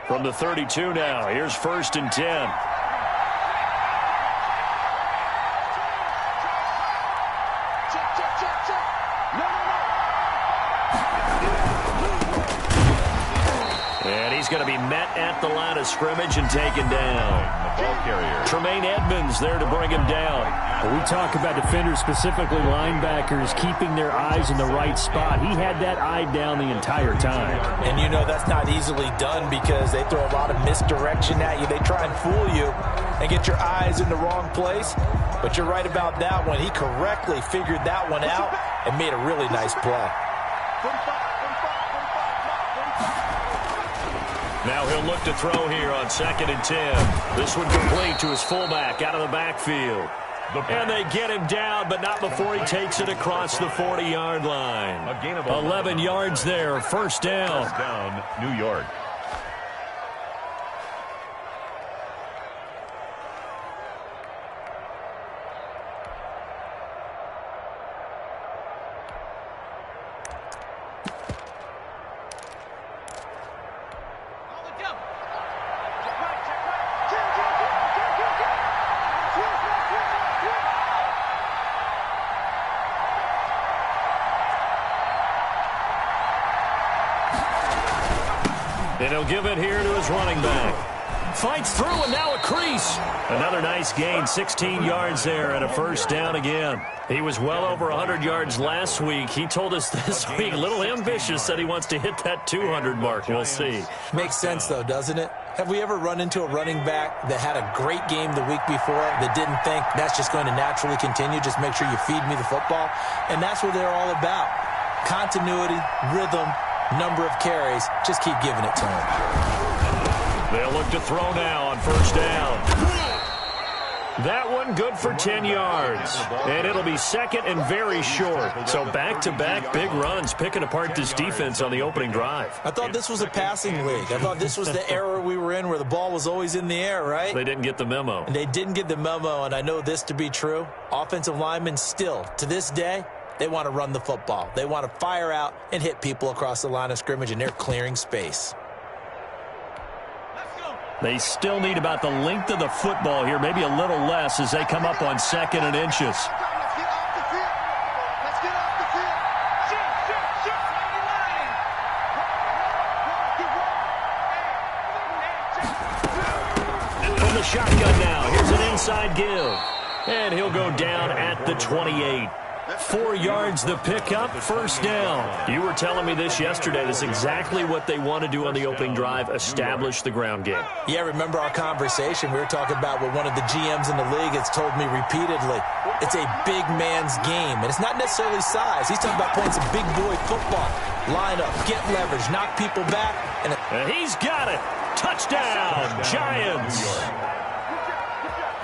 From the 32 now, here's 1st and 10. And he's going to be met at the line of scrimmage and taken down. Tremaine Edmonds there to bring him down. When we talk about defenders, specifically linebackers, keeping their eyes in the right spot. He had that eye down the entire time. And you know that's not easily done because they throw a lot of misdirection at you. They try and fool you and get your eyes in the wrong place. But you're right about that one. He correctly figured that one out and made a really nice play. Now he'll look to throw here on 2nd and 10. This one complete to his fullback out of the backfield. And they get him down, but not before he takes it across the 40-yard line. 11 yards there, 1st down. First down, New York. And he'll give it here to his running back. Fights through, and now a crease. Another nice gain, 16 yards there, and a 1st down again. He was well over 100 yards last week. He told us this week, a little ambitious, said he wants to hit that 200 mark. We'll see. Makes sense, though, doesn't it? Have we ever run into a running back that had a great game the week before that didn't think that's just going to naturally continue, just make sure you feed me the football? And that's what they're all about. Continuity, rhythm, number of carries. Just keep giving it to him. They'll look to throw now on 1st down. That one good for 10 yards. And it'll be 2nd and very short. So back-to-back big runs picking apart this defense on the opening drive. I thought this was a passing league. I thought this was the era we were in where the ball was always in the air, right? They didn't get the memo. And they didn't get the memo, and I know this to be true. Offensive linemen still, to this day, they want to run the football. They want to fire out and hit people across the line of scrimmage, and they're clearing space. They still need about the length of the football here, maybe a little less as they come up on 2nd and inches. From the shotgun now, here's an inside give. And he'll go down at the 28. 4 yards the pickup, 1st down. You were telling me this yesterday. That's exactly what they want to do on the opening drive, establish the ground game. Yeah, remember our conversation? We were talking about what one of the GMs in the league has told me repeatedly. It's a big man's game, and it's not necessarily size. He's talking about playing some big boy football. Line up, get leverage, knock people back. And he's got it. Touchdown, Giants.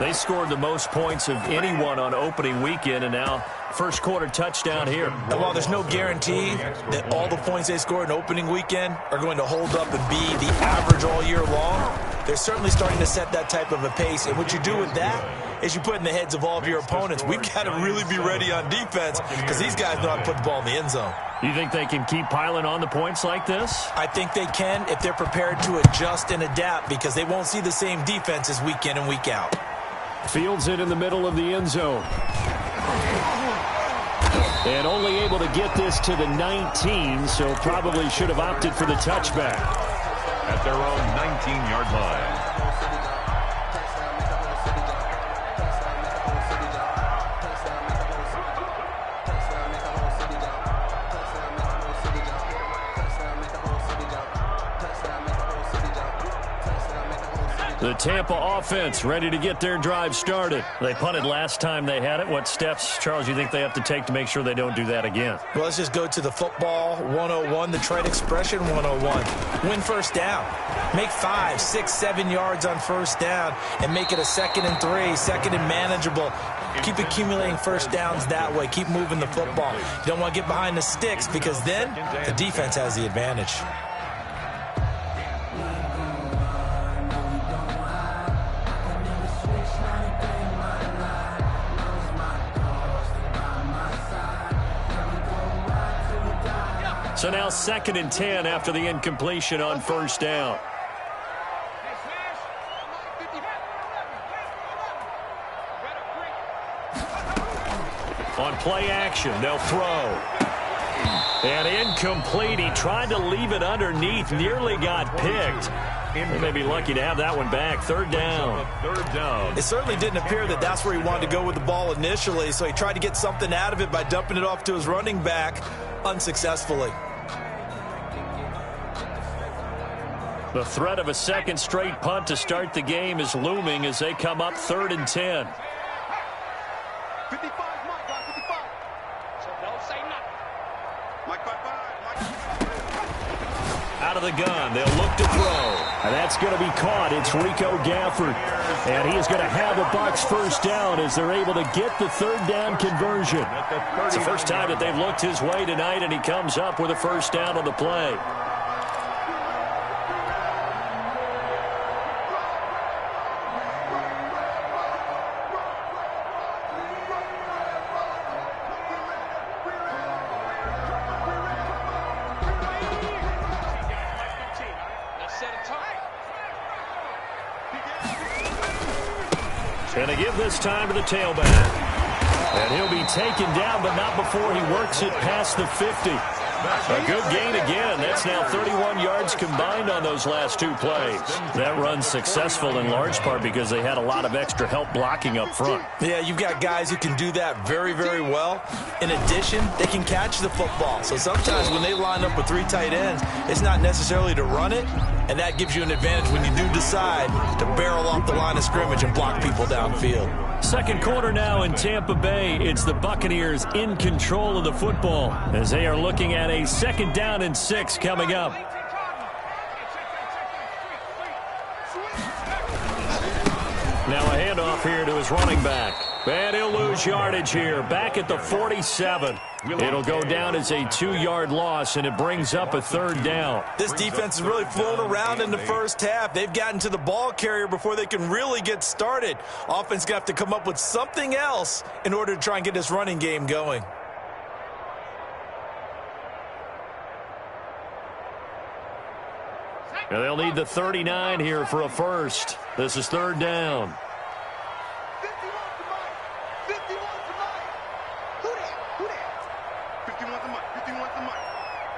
They scored the most points of anyone on opening weekend, and now first quarter touchdown here. And while there's no guarantee that all the points they scored in opening weekend are going to hold up and be the average all year long, they're certainly starting to set that type of a pace. And what you do with that is you put in the heads of all of your opponents, we've got to really be ready on defense because these guys know how to put the ball in the end zone. You think they can keep piling on the points like this? I think they can if they're prepared to adjust and adapt because they won't see the same defenses week in and week out. Fields it in the middle of the end zone. And only able to get this to the 19, so probably should have opted for the touchback. At their own 19-yard line. The Tampa offense ready to get their drive started. They punted last time they had it. What steps, Charles, you think they have to take to make sure they don't do that again? Well, let's just go to the football 101, the trade expression 101. Win 1st down. Make 5, 6, 7 yards on 1st down and make it a 2nd and 3, 2nd and manageable. Keep accumulating 1st downs that way. Keep moving the football. You don't want to get behind the sticks because then the defense has the advantage. So now 2nd and 10 after the incompletion on 1st down. On play action, they'll throw. And incomplete. He tried to leave it underneath, nearly got picked. They may be lucky to have that one back. Third down. It certainly didn't appear that that's where he wanted to go with the ball initially, so he tried to get something out of it by dumping it off to his running back unsuccessfully. The threat of a second straight punt to start the game is looming as they come up 3rd and 10. 55, Mike, 55. So don't say nothing. Mike, 55. Out of the gun, they'll look to throw. And that's going to be caught. It's Rico Gafford. And he is going to have the Bucs first down as they're able to get the third down conversion. It's the first time that they've looked his way tonight, and he comes up with a first down on the play. And they give this time to the tailback. And he'll be taken down, but not before he works it past the 50. A good gain again. That's now 31 yards combined on those last two plays. That run's successful in large part because they had a lot of extra help blocking up front. Yeah, you've got guys who can do that very, very well. In addition, they can catch the football. So sometimes when they line up with 3 tight ends, it's not necessarily to run it, and that gives you an advantage when you do decide to barrel off the line of scrimmage and block people downfield. Second quarter now in Tampa Bay. It's the Buccaneers in control of the football as they are looking at a 2nd down and 6 coming up. Now a handoff here to his running back. And he'll lose yardage here. Back at the 47. It'll go down as a 2-yard loss, and it brings up a 3rd down. This defense has really flown around in the first half. They've gotten to the ball carrier before they can really get started. Offense going to have to come up with something else in order to try and get this running game going. And they'll need the 39 here for a first. This is 3rd down. 51 to Mike. 51 to Mike.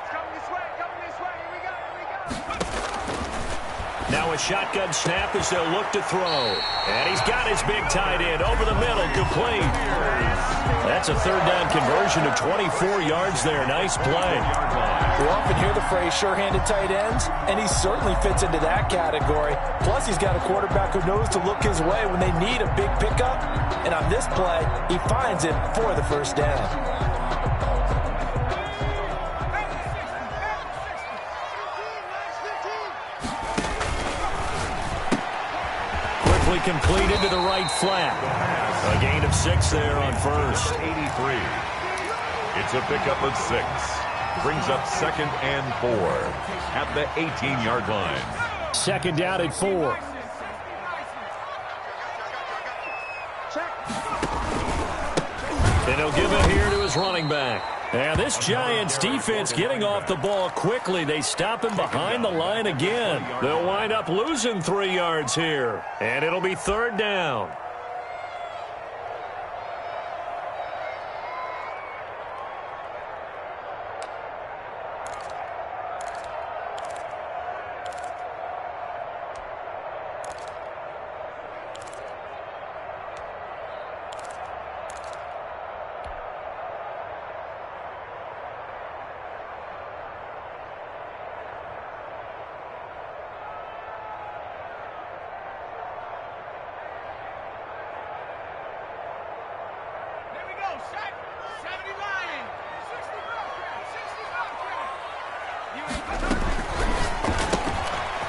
It's coming this way. Coming this way. Here we go. Here we go. Now a shotgun snap as they'll look to throw. And he's got his big tight end over the middle, complete. That's a 3rd down conversion of 24 yards there. Nice play. We often hear the phrase sure-handed tight ends, and he certainly fits into that category. Plus, he's got a quarterback who knows to look his way when they need a big pickup. And on this play, he finds it for the first down. Completed to the right flat. A gain of 6 there on first. 83. It's a pickup of 6. Brings up 2nd and 4 at the 18-yard line. 2nd down and 4. And he'll give it here to his running back. And this Giants defense getting off the ball quickly. They stop him behind the line again. They'll wind up losing 3 yards here. And it'll be 3rd down.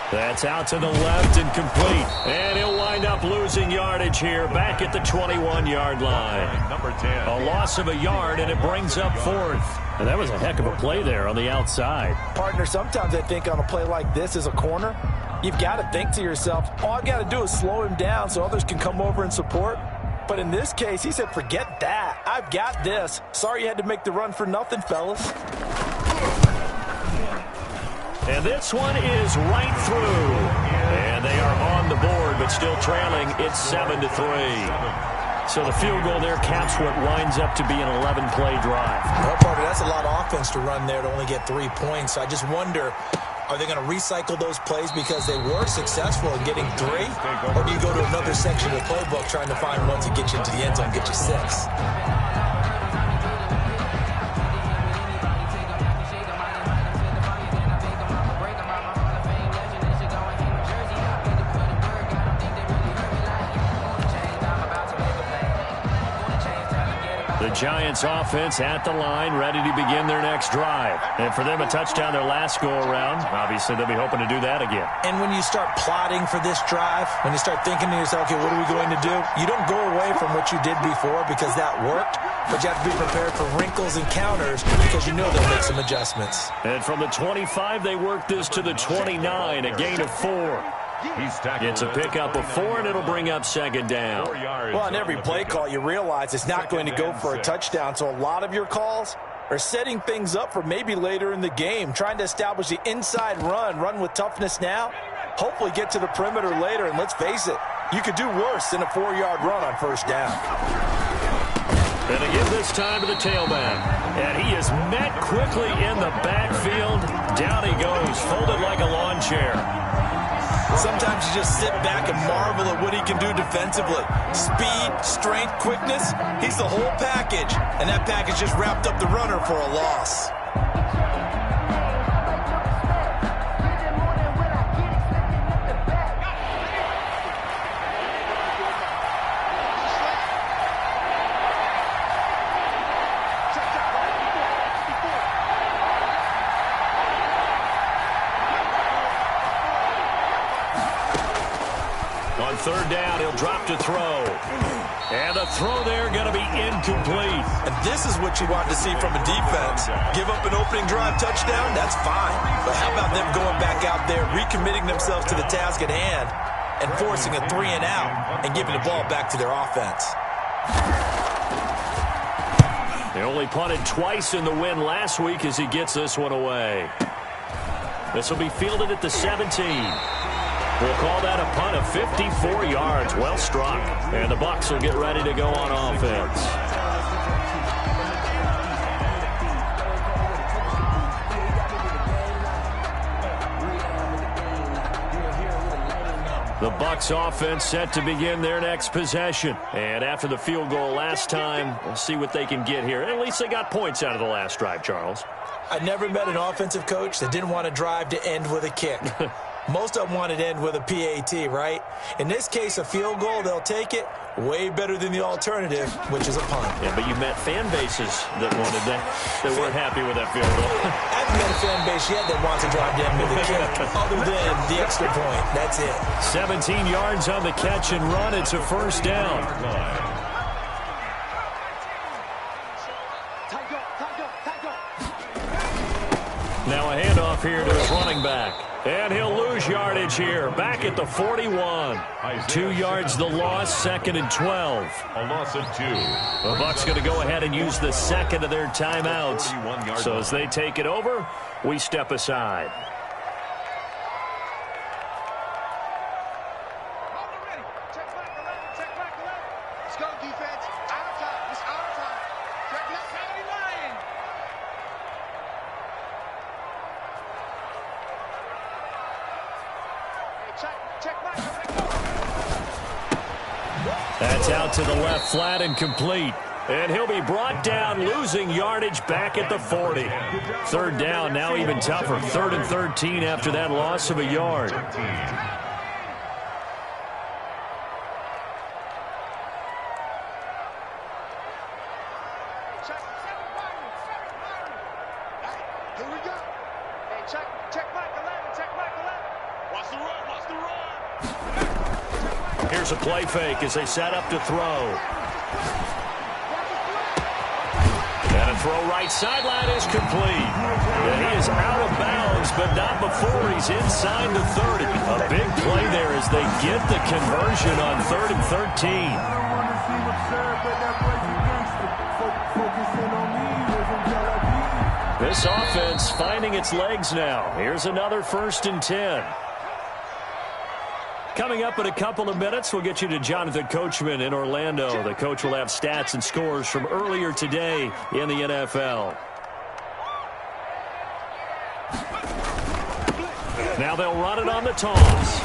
That's out to the left and complete. And he'll wind up losing yardage here back at the 21-yard line. Number 10. A loss of a yard, and it brings up 4th. And that was a heck of a play there on the outside. Partner, sometimes I think on a play like this as a corner, you've got to think to yourself, all I've got to do is slow him down so others can come over and support. But in this case, he said, forget that. I've got this. Sorry you had to make the run for nothing, fellas. And this one is right through. And they are on the board, but still trailing. It's 7-3. So the field goal there caps what winds up to be an 11-play drive. Well, partner, that's a lot of offense to run there to only get 3 points. So I just wonder, are they going to recycle those plays because they were successful in getting 3? Or do you go to another section of the playbook trying to find ones that get you into the end zone, get you 6? The Giants offense at the line, ready to begin their next drive. And for them, a touchdown their last go-around. Obviously, they'll be hoping to do that again. And when you start plotting for this drive, when you start thinking to yourself, okay, what are we going to do? You don't go away from what you did before because that worked, but you have to be prepared for wrinkles and counters because you know they'll make some adjustments. And from the 25, they work this to the 29, a gain of 4. It's a pickup of 4, and it'll bring up second down. Well, on every play call, you realize it's not going to go for a touchdown, so a lot of your calls are setting things up for maybe later in the game, trying to establish the inside run with toughness now, hopefully get to the perimeter later, and let's face it, you could do worse than a 4-yard run on first down. And again this time to the tailback. And he is met quickly in the backfield. Down he goes, folded like a lawn chair. Sometimes you just sit back and marvel at what he can do defensively. Speed, strength, quickness, he's the whole package. And that package just wrapped up the runner for a loss. Third down, he'll drop to throw. And the throw there going to be incomplete. And this is what you want to see from a defense. Give up an opening drive touchdown, that's fine. But how about them going back out there, recommitting themselves to the task at hand, and forcing a 3 and out, and giving the ball back to their offense. They only punted twice in the win last week as he gets this one away. This will be fielded at the 17. We'll call that a punt of 54 yards. Well struck. And the Bucs will get ready to go on offense. The Bucs offense set to begin their next possession. And after the field goal last time, we'll see what they can get here. At least they got points out of the last drive, Charles. I never met an offensive coach that didn't want a drive to end with a kick. Most of them want it to end with a PAT, right? In this case, a field goal, they'll take it. Way better than the alternative, which is a punt. Yeah, but you met fan bases that wanted that, that weren't happy with that field goal. I haven't met a fan base yet that wants to drive to end with a kick, other than the extra point. That's it. 17 yards on the catch and run. It's a first down. Now a handoff here to his running back. And he'll lose yardage here. Back at the 41. 2 yards the loss, second and 12. A loss of 2. The Bucs going to go ahead and use the second of their timeouts. So as they take it over, we step aside. Let's go, defense. Our time. It's our time. Check left side of the line. That's out to the left, flat and complete. And he'll be brought down, losing yardage back at the 40. Third down, now even tougher. 3rd and 13 after that loss of a yard. Here we go. Hey, check Michael Allen. Check Michael Allen. Watch the run. Watch the run. Here's a play fake as they set up to throw. And a throw right sideline is complete. And he is out of bounds, but not before he's inside the 30. A big play there as they get the conversion on 3rd and 13. This offense finding its legs now. Here's another 1st and 10. Coming up in a couple of minutes, we'll get you to Jonathan Coachman in Orlando. The coach will have stats and scores from earlier today in the NFL. Now they'll run it on the toss.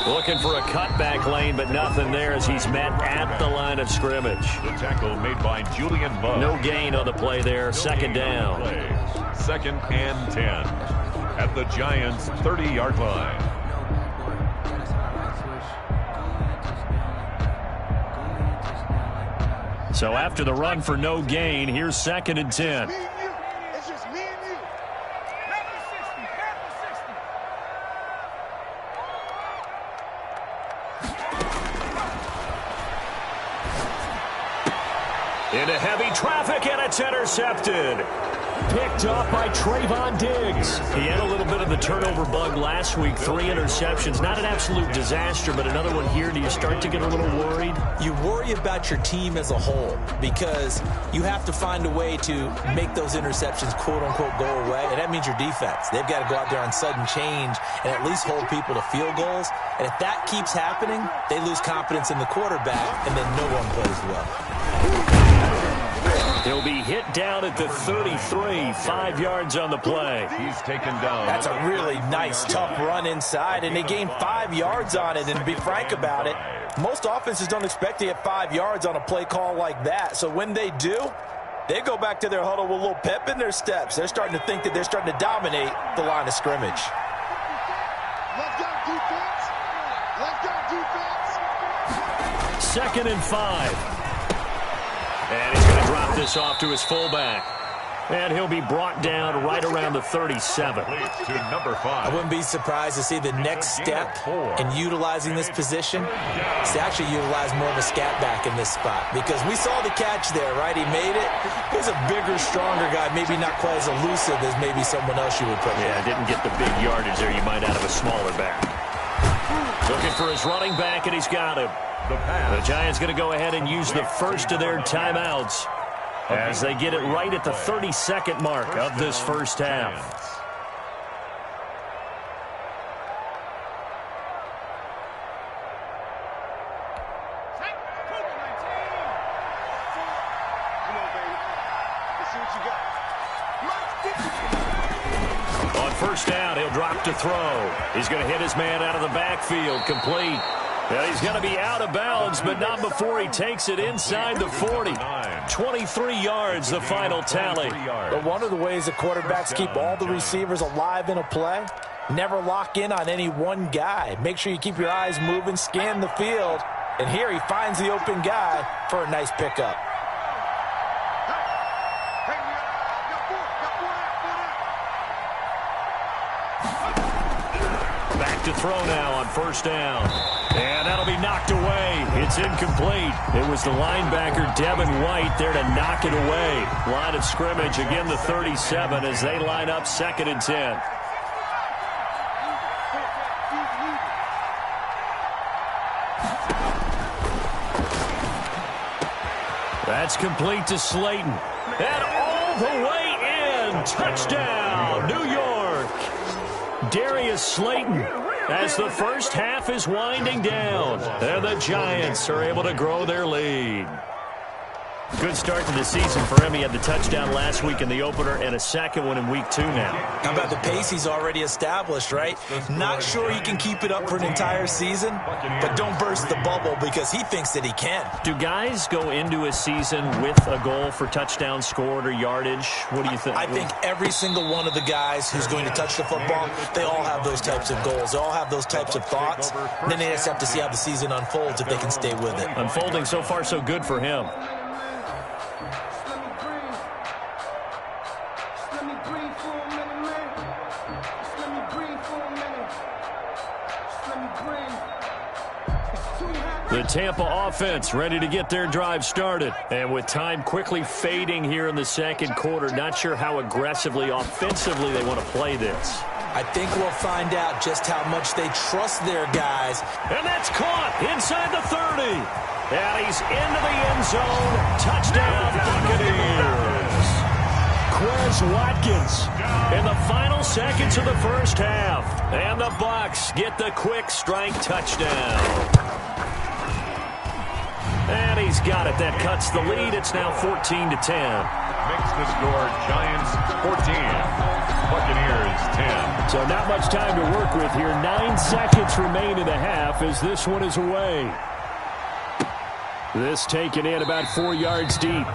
Looking for a cutback lane, but nothing there as he's met at the line of scrimmage. The tackle made by Julian Love. No gain on the play there. Second down. Second and 10 at the Giants' 30-yard line. So after the run for no gain, here's second and 10. It's just me and you. Back to 60. Back to 60. Into heavy traffic, and it's intercepted. Picked up by Trayvon Diggs. He had a little bit of the turnover bug last week. 3 interceptions. Not an absolute disaster, but another one here. Do you start to get a little worried? You worry about your team as a whole because you have to find a way to make those interceptions, quote-unquote, go away, and that means your defense. They've got to go out there on sudden change and at least hold people to field goals. And if that keeps happening, they lose confidence in the quarterback, and then no one plays well. He'll be hit down at the 33, 5 yards on the play. He's taken down. That's a really nice, tough run inside, and they gained 5 yards on it. And to be frank about it, most offenses don't expect to get 5 yards on a play call like that. So when they do, they go back to their huddle with a little pep in their steps. They're starting to think that they're starting to dominate the line of scrimmage. Let's go defense. Let's go defense. Second and 5. And he's going to drop this off to his fullback. And he'll be brought down right around the 37. To number 5. I wouldn't be surprised to see the next step in utilizing this position is to actually utilize more of a scat back in this spot. Because we saw the catch there, right? He made it. He's a bigger, stronger guy, maybe not quite as elusive as maybe someone else you would put there. Yeah, didn't get the big yardage there you might out of a smaller back. Looking for his running back, and he's got him. The Giants going to go ahead and use the first of their timeouts as they get it right at the 32nd mark of this first half. Come on, baby. Let's see what you got. On first down, he'll drop to throw. He's going to hit his man out of the backfield, complete. Yeah, he's going to be out of bounds, but not before he takes it inside the 40. 23 yards, the final tally. But one of the ways the quarterbacks keep all the receivers alive in a play, never lock in on any one guy. Make sure you keep your eyes moving, scan the field. And here he finds the open guy for a nice pickup. Hey, got four out. Back to throw now on first down. And that'll be knocked away. It's incomplete. It was the linebacker, Devin White, there to knock it away. Line of scrimmage, again the 37 as they line up second and 10. That's complete to Slayton. And all the way in. Touchdown, New York. Darius Slayton. As the first half is winding down, and the Giants are able to grow their lead. Good start to the season for him. He had the touchdown last week in the opener and a second one in week 2 now. How about the pace he's already established, right? Not sure he can keep it up for an entire season, but don't burst the bubble because he thinks that he can. Do guys go into a season with a goal for touchdown scored or yardage? What do you think? I think every single one of the guys who's going to touch the football, they all have those types of goals. They all have those types of thoughts. Then they just have to see how the season unfolds if they can stay with it. Unfolding so far so good for him. The Tampa offense ready to get their drive started. And with time quickly fading here in the second quarter, not sure how aggressively, offensively they want to play this. I think we'll find out just how much they trust their guys. And that's caught inside the 30. And he's into the end zone. Touchdown, Buccaneers. Quez Quez Watkins in the final seconds of the first half. And the Bucs get the quick strike touchdown. And he's got it. That cuts the lead. It's now 14-10. Makes the score Giants 14, Buccaneers 10. So not much time to work with here. 9 seconds remain in the half as this one is away. This taken in about 4 yards deep.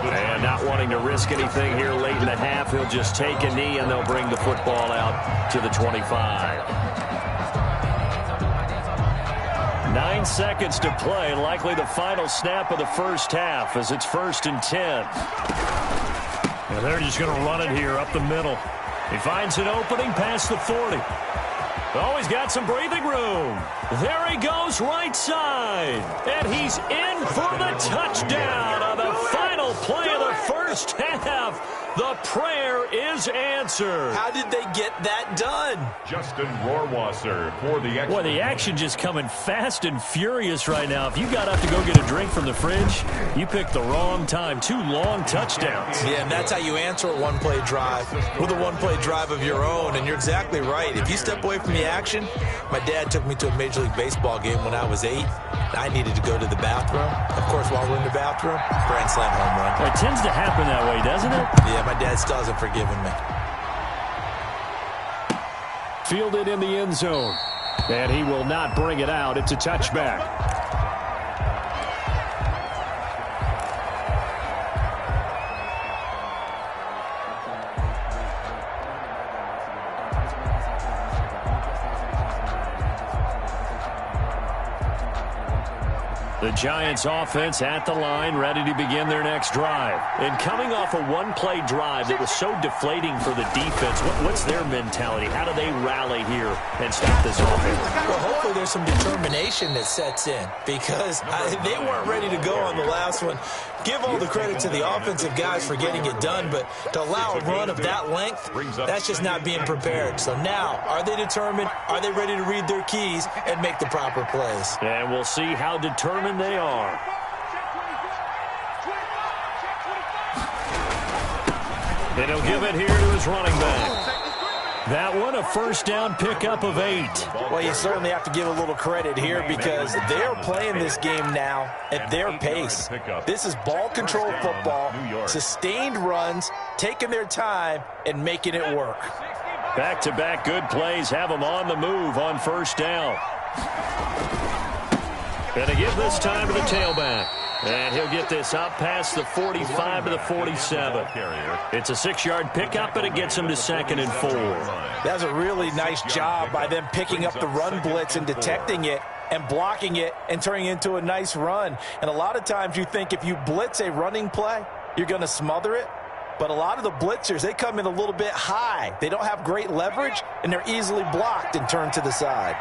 And not wanting to risk anything here late in the half, he'll just take a knee and they'll bring the football out to the 25. 9 seconds to play, likely the final snap of the first half as it's 1st and 10. And they're just going to run it here up the middle. He finds an opening past the 40. Oh, he's got some breathing room. There he goes right side. And he's in for the touchdown on the final play of the first half. The prayer is answered. How did they get that done? Justin Rohrwasser for the extra. Boy, the action just coming fast and furious right now. If you got up to go get a drink from the fridge, you picked the wrong time. 2 long touchdowns. Yeah, and that's how you answer a one-play drive with a one-play drive of your own. And you're exactly right. If you step away from the action, my dad took me to a Major League Baseball game when I was 8. I needed to go to the bathroom. Of course, while we're in the bathroom, grand slam home run. It tends to happen that way, doesn't it? Yeah, my dad still hasn't forgiven me. Fielded in the end zone. And he will not bring it out. It's a touchback. The Giants offense at the line, ready to begin their next drive. And coming off a one-play drive that was so deflating for the defense, what's their mentality? How do they rally here and stop this offense? Well, hopefully there's some determination that sets in because they weren't ready to go on the last one. Give all the credit to the offensive guys for getting it done, but to allow a run of that length, that's just not being prepared. So now, are they determined? Are they ready to read their keys and make the proper plays? And we'll see how determined they are. And he'll give it here to his running back. That one, a first down pickup of 8. Well, you certainly have to give a little credit here because they're playing this game now at their pace. This is ball control football, sustained runs, taking their time, and making it work. Back-to-back good plays have them on the move on first down. And to give this time to the tailback. And he'll get this up past the 45 to the 47. It's a 6-yard pickup, and it gets him to 2nd and 4. That's a really nice job by them picking up the run blitz and detecting it and blocking it and turning it into a nice run. And a lot of times you think if you blitz a running play, you're going to smother it. But a lot of the blitzers, they come in a little bit high. They don't have great leverage, and they're easily blocked and turned to the side.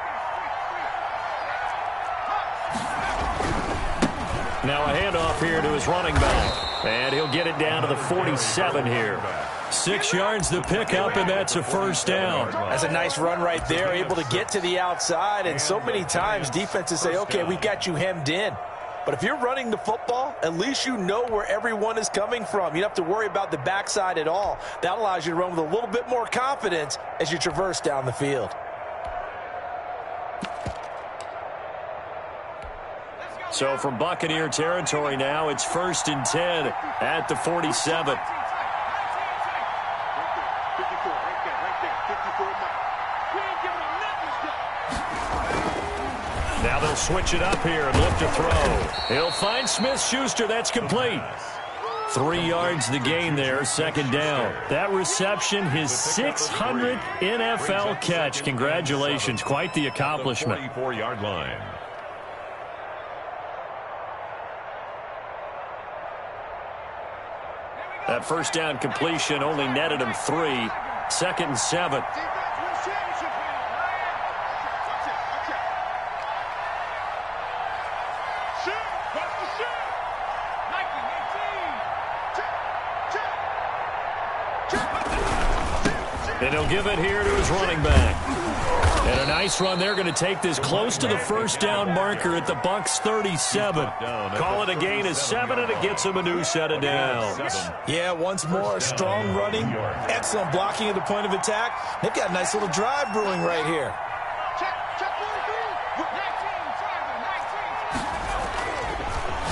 Now a handoff here to his running back. And he'll get it down to the 47 here. 6 yards the pickup, and that's a first down. That's a nice run right there, able to get to the outside. And so many times defenses say, okay, we've got you hemmed in. But if you're running the football, at least you know where everyone is coming from. You don't have to worry about the backside at all. That allows you to run with a little bit more confidence as you traverse down the field. So from Buccaneer territory now, it's 1st and 10 at the 47. Now they'll switch it up here and look to throw. He'll find Smith-Schuster. That's complete. 3 yards the gain there, 2nd down. That reception, his 600th NFL catch. Congratulations. Quite the accomplishment. 44-yard line. That first down completion only netted him 3. 2nd and 7. And he'll give it here to his running back. And a nice run. They're going to take this close to the first down marker at the Bucs 37. Call it a gain of 7, and it gets them a new set of downs. Yeah, once more, strong running, excellent blocking at the point of attack. They've got a nice little drive brewing right here.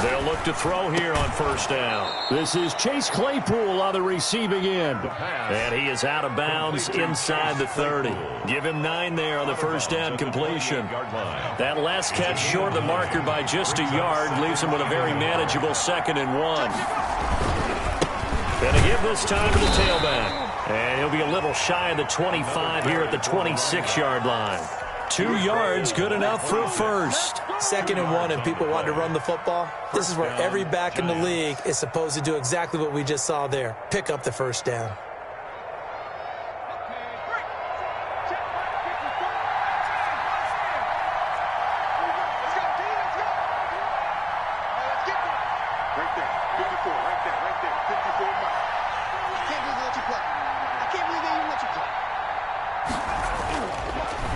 They'll look to throw here on first down. This is Chase Claypool on the receiving end. And he is out of bounds inside the 30. Give him 9 there on the first down completion. That last catch short of the marker by just a yard leaves him with a very manageable 2nd and 1. And to give this time to the tailback. And he'll be a little shy of the 25 here at the 26-yard line. 2 yards, good enough for a first. 2nd and 1, and people want to run the football. This is where every back in the league is supposed to do exactly what we just saw there. Pick up the first down.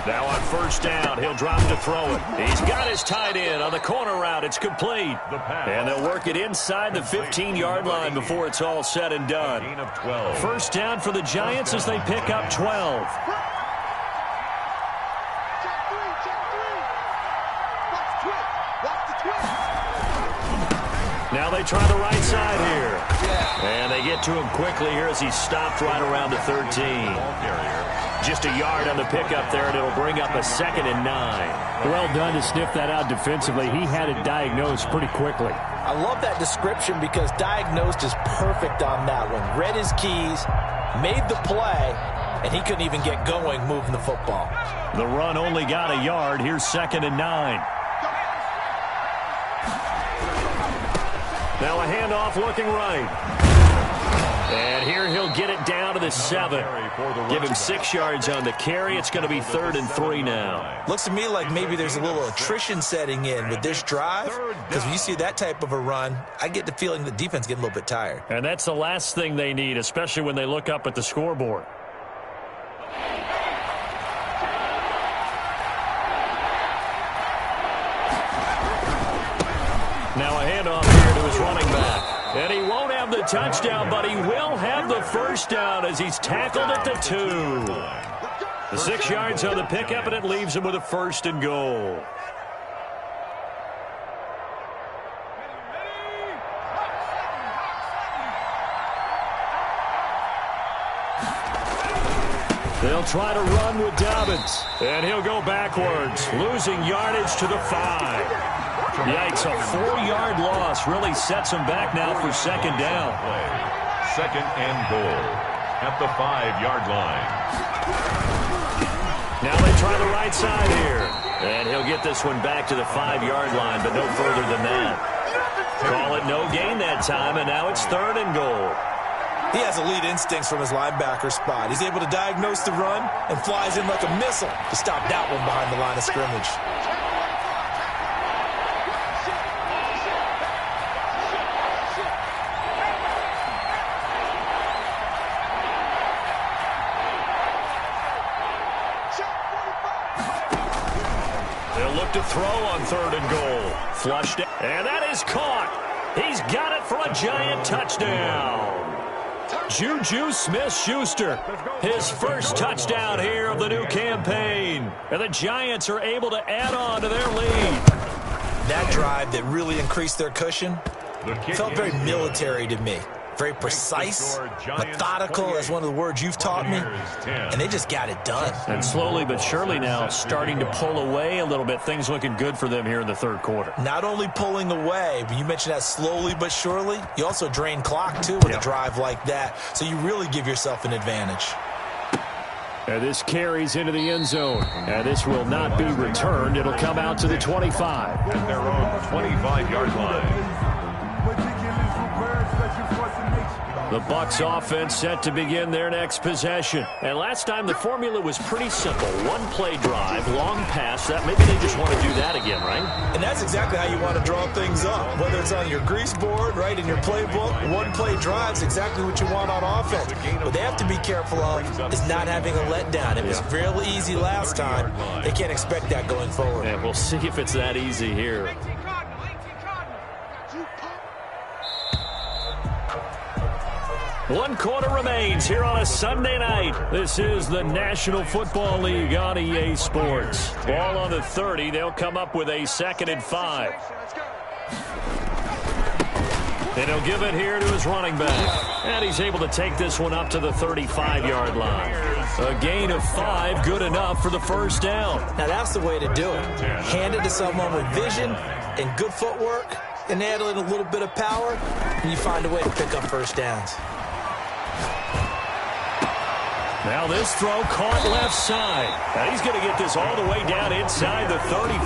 Now on first down, he'll drop to throw it. He's got his tight end on the corner route. It's complete. And they'll work it inside the 15-yard line before it's all said and done. First down for the Giants as they pick up 12. Now they try the right side here. And they get to him quickly here as he's stopped right around the 13. Just a yard on the pickup there, and it'll bring up a 2nd and 9. Well done to sniff that out defensively. He had it diagnosed pretty quickly. I love that description because diagnosed is perfect on that one. Read his keys, made the play, and he couldn't even get going moving the football. The run only got a yard. Here's 2nd and 9. Now a handoff looking right. And here he'll get it down to the 7. Give him 6 yards on the carry. It's going to be 3rd and 3 now. Looks to me like maybe there's a little attrition setting in with this drive, because when you see that type of a run, I get the feeling the defense getting a little bit tired. And that's the last thing they need, especially when they look up at the scoreboard. Now a handoff here to his running back. And he won't have the touchdown, but he will have the first down as he's tackled at the 2. The 6 yards on the pickup, and it leaves him with a 1st and goal. They'll try to run with Dobbins. And he'll go backwards, losing yardage to the 5. Yikes, a 4-yard loss really sets him back now for 2nd down. 2nd and goal at the 5-yard line. Now they try the right side here. And he'll get this one back to the 5-yard line, but no further than that. Call it no gain that time, and now it's 3rd and goal. He has elite instincts from his linebacker spot. He's able to diagnose the run and flies in like a missile to stop that one behind the line of scrimmage. To throw on 3rd and goal. Flushed it. And that is caught. He's got it for a Giant touchdown. Juju Smith-Schuster, his first touchdown here of the new campaign. And the Giants are able to add on to their lead. That drive that really increased their cushion felt very military to me. Very precise, methodical, as one of the words you've taught me, and they just got it done. And slowly but surely now starting to pull away a little bit. Things looking good for them here in the 3rd quarter. Not only pulling away, but you mentioned that slowly but surely, you also drain clock, too, with a drive like that, so you really give yourself an advantage. And this carries into the end zone. And this will not be returned. It'll come out to the 25. At their own 25-yard line. The Bucs offense set to begin their next possession. And last time the formula was pretty simple. One-play drive, long pass. That maybe they just want to do that again, right? And that's exactly how you want to draw things up. Whether it's on your grease board, right, in your playbook, one-play drive is exactly what you want on offense. What they have to be careful of is not having a letdown. It was real easy last time. They can't expect that going forward. And we'll see if it's that easy here. 18 Cardinal, 18 Cardinal. One quarter remains here on a Sunday night. This is the National Football League on EA Sports. Ball on the 30. They'll come up with a 2nd and 5. Let's go. And he'll give it here to his running back. And he's able to take this one up to the 35-yard line. A gain of 5, good enough for the first down. Now, that's the way to do it. Hand it to someone with vision and good footwork, and add in a little bit of power, and you find a way to pick up first downs. Now this throw caught left side. Now he's going to get this all the way down inside the 35.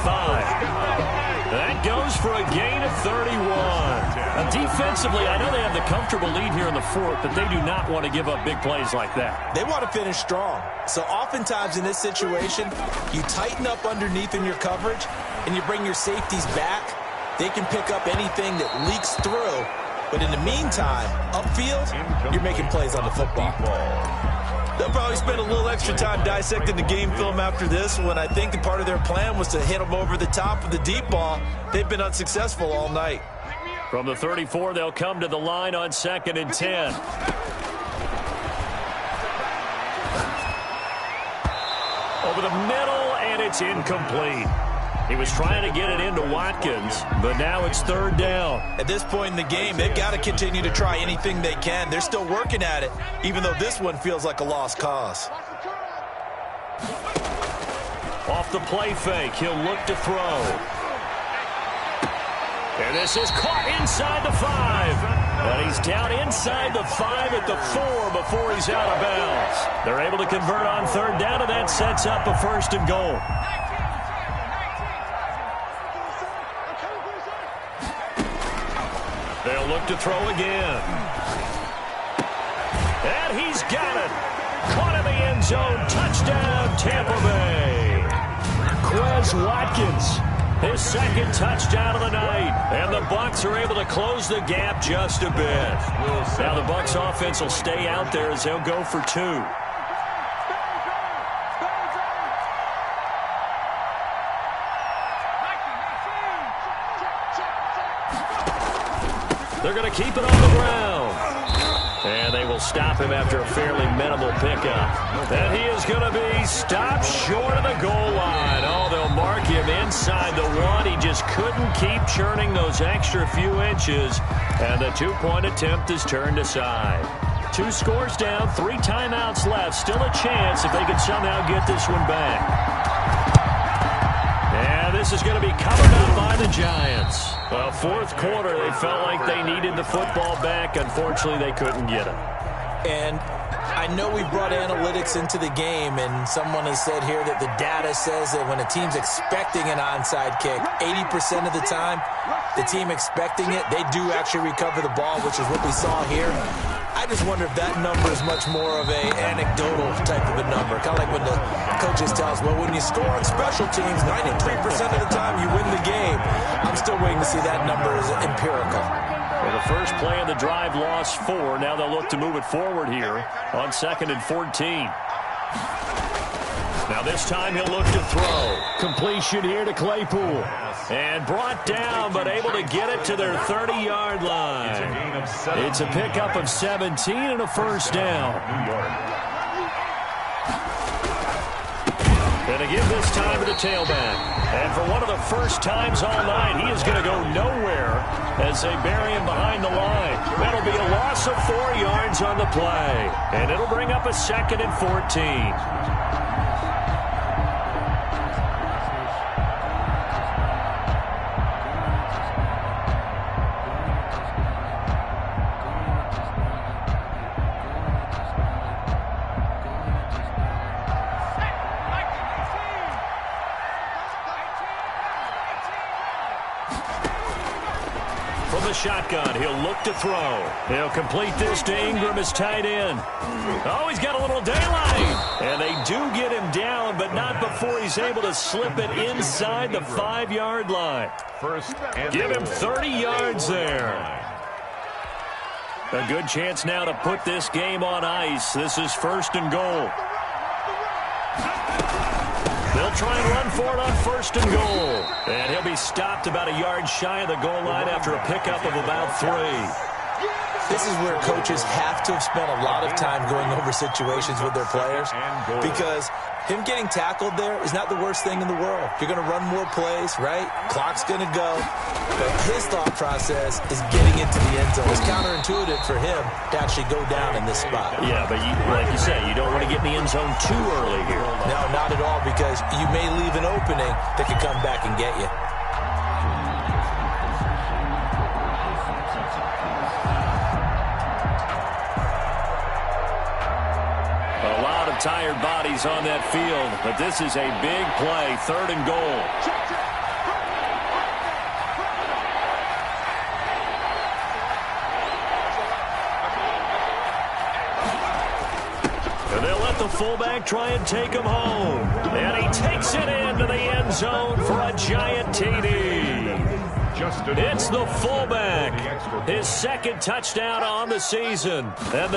That goes for a gain of 31. Now defensively, I know they have the comfortable lead here in the 4th, but they do not want to give up big plays like that. They want to finish strong. So oftentimes in this situation, you tighten up underneath in your coverage, and you bring your safeties back. They can pick up anything that leaks through. But in the meantime, upfield, you're making plays on the football. They'll probably spend a little extra time dissecting the game film after this when I think that part of their plan was to hit them over the top of the deep ball. They've been unsuccessful all night. From the 34, they'll come to the line on 2nd and 10. Over the middle, and it's incomplete. He was trying to get it into Watkins, but now it's 3rd down. At this point in the game, they've got to continue to try anything they can. They're still working at it, even though this one feels like a lost cause. Off the play fake, he'll look to throw. And this is caught inside the 5. But he's down inside the 5 at the 4 before he's out of bounds. They're able to convert on 3rd down, and that sets up a 1st and goal. They'll look to throw again. And he's got it. Caught in the end zone. Touchdown, Tampa Bay. Quez Watkins, his 2nd touchdown of the night. And the Bucs are able to close the gap just a bit. Now the Bucs offense will stay out there as they'll go for 2. They're going to keep it on the ground. And they will stop him after a fairly minimal pickup. And he is going to be stopped short of the goal line. Oh, they'll mark him inside the 1. He just couldn't keep churning those extra few inches. And the 2-point attempt is turned aside. 2 scores down, 3 timeouts left. Still a chance if they could somehow get this one back. And this is going to be covered up by the Giants. Well, 4th quarter, they felt like they needed the football back. Unfortunately, they couldn't get it. And I know we brought analytics into the game, and someone has said here that the data says that when a team's expecting an onside kick, 80% of the time, the team expecting it, they do actually recover the ball, which is what we saw here. I just wonder if that number is much more of a anecdotal type of a number. Kind of like when the coaches tell us, well, when you score on special teams, 93% of the time you win the game. I'm still waiting to see that number as empirical. Well, the first play of the drive lost 4. Now they'll look to move it forward here on 2nd and 14. Now this time he'll look to throw. Completion here to Claypool. And brought down, but able to get it to their 30-yard line. It's a pickup of 17 and a 1st down. And again this time to the tailback. And for one of the first times all night, he is going to go nowhere as they bury him behind the line. That'll be a loss of 4 yards on the play. And it'll bring up a 2nd and 14. the shotgun. He'll look to throw. He'll complete this to Ingram as tight end. Oh, he's got a little daylight. And they do get him down, but not before he's able to slip it inside the 5-yard line. First and Give him 4. 30 yards there. A good chance now to put this game on ice. This is 1st and goal. They'll try and run for it on 1st and goal. And he'll be stopped about a yard shy of the goal line after a pickup of about 3. This is where coaches have to have spent a lot of time going over situations with their players, because him getting tackled there is not the worst thing in the world. You're going to run more plays, right? Clock's going to go. But his thought process is getting into the end zone. It's counterintuitive for him to actually go down in this spot. Yeah, but like you say, you don't want to get in the end zone too early here. No, not at all, because you may leave an opening that could come back and get you. Tired bodies on that field, but this is a big play. 3rd and goal. And they'll let the fullback try and take him home. And he takes it into the end zone for a giant TD. It's the fullback. His 2nd touchdown on the season. And